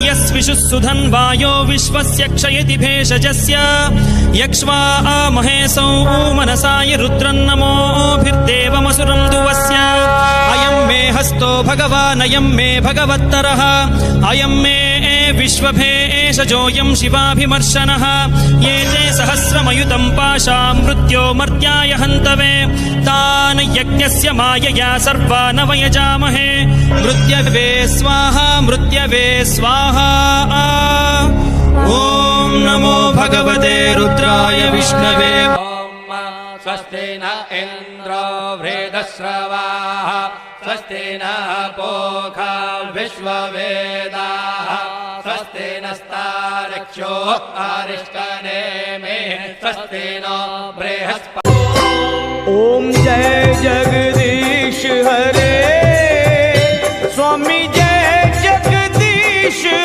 यस्विषुः सुधन्वायो विश्वस्य क्षयति भेषजस्य यक्ष्वा महेशौ मनसाय रुद्रन्नमोभिर्देवमसुरं दुवस्य अयं मे हस्तो भगवान् अयं मे भगवत्तरः अयं मे विश्वभेषजोऽयं शिवाभिमर्शनः ये ते सहस्रमयुतं पाशा मृत्यो मर्त्याय हन्तवे तान् यज्ञस्य मायया सर्वान् वयजामहे मृत्यवे स्वाहा मृत्यवे स्वाहा ॐ नमो भगवते रुद्राय विष्णवे स्वस्ति न इन्द्रो वृद्धश्रवाः स्वस्ति न पूषा विश्ववेदाः स्वस्ति नस्तार्क्ष्यो अरिष्टनेमिः स्वस्ति नो बृहस्पतिः। ॐ जय जगदीश हरे।